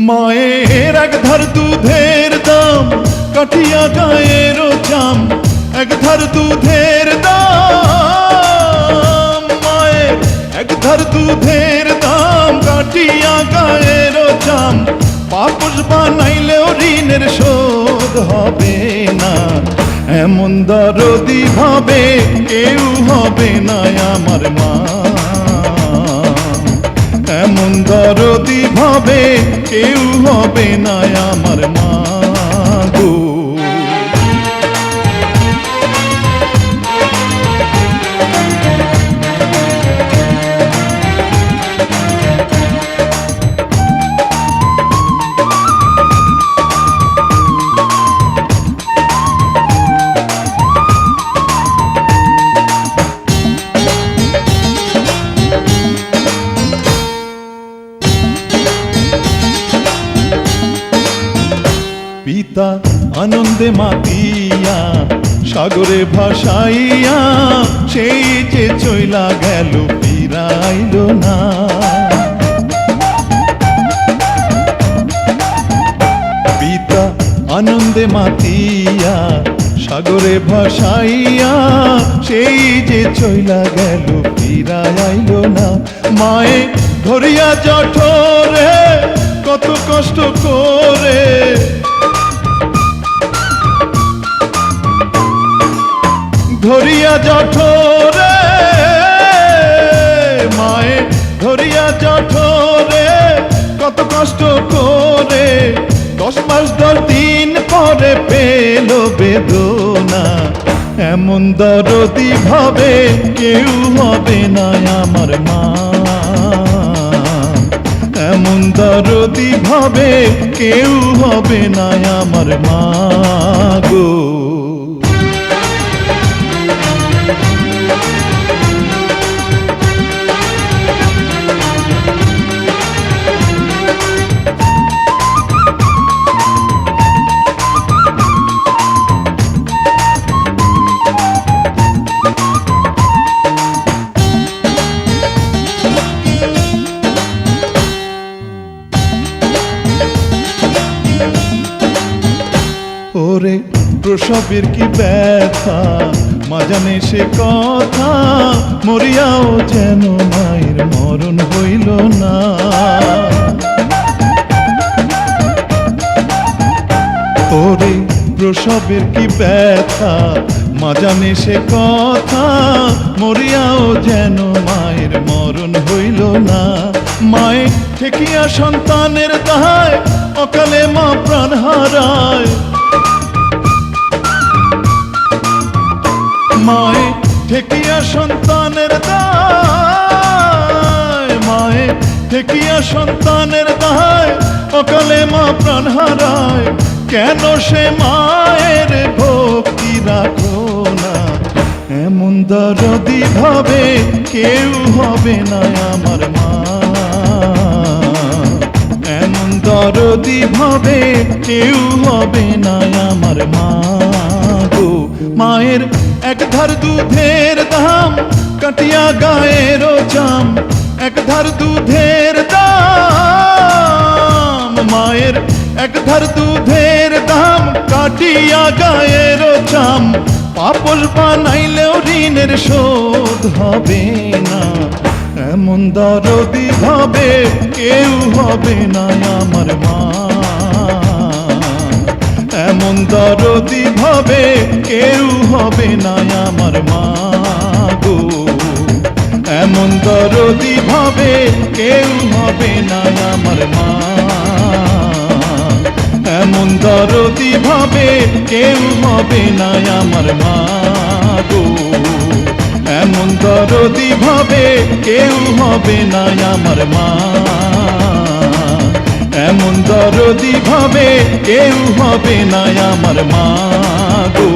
মায়ের এক ধার দুধের দাম কাঠিয়া গায়ের চাম, এক ধার দুধের দাম, মায়ের এক ধার দুধের দাম কাঠিয়া গায়ের চাম, পাপস বানাইলেও ঋণের শোধ হবে না। এমন দরদি ভাবে কেউ হবে না আমার মা, এমন দরদি ভাবে কেউ হবে না আমার মা গো। পিতা আনন্দে মাতিয়া সাগরে ভাসাইয়া, সেই যে চইলা গেল ফিরাইল না। পিতা আনন্দে মাতিয়া সাগরে ভাসাইয়া, সেই যে চইলা গেল ফিরাইল না। মায়ে ধরিয়া জঠরে কত কষ্ট করে, ধরিয়া জঠরে, মায়ে ধরিয়া জঠরে কত কষ্ট করে, 10 মাস 10 দিন পরে পেল বেদনা। এমন দরদি ভাবে কেউ হবে না আমার মা, এমন দরদি ভাবে কেউ হবে না আমার মা গো। ওরে প্রসবের কি ব্যথা মা জানে সে কথা, মরিয়াও যেন মায়ের মরণ হইল না। ওরে প্রসবের কি ব্যথা মা জানে সে কথা, মরিয়াও যেন মায়ের মরণ হইল না। মায়ে ঠেকিয়া সন্তানের দায় অকালে মা প্রাণ হারায়, মায়ে ঠেকিয়া সন্তানের দায়, মায়ে ঠেকিয়া সন্তানের দায় অকালে মা প্রাণ হারায়। কেন সে মায়ের ভক্তি রাখো না, এমন দরদি ভাবে কেউ হবে না আমার মা, এমন দরদি ভাবে কেউ হবে না আমার মা গো। মায়ের এক ধার দুধের দাম কাটিয়া গায়ের চাম, এক ধার দুধের দাম, মায়ের এক ধার দুধের দাম কাটিয়া গায়ের চাম, পাপস বানাইলেও ঋণের শোধ হবে না। এমন দরদি ভাবে কেউ হবে না আমার মা, এমন দরদি ভাবে কেউ হবে না আমার মা গো। এমন দরদি ভাবে কেউ হবে না আমার মা, এমন দরদি ভাবে কেউ হবে না আমার মা গো। এমন দরদি ভাবে কেউ হবে না আমার মা, এমন দরদি ভাবে কেউ হবে না আমার মা গো।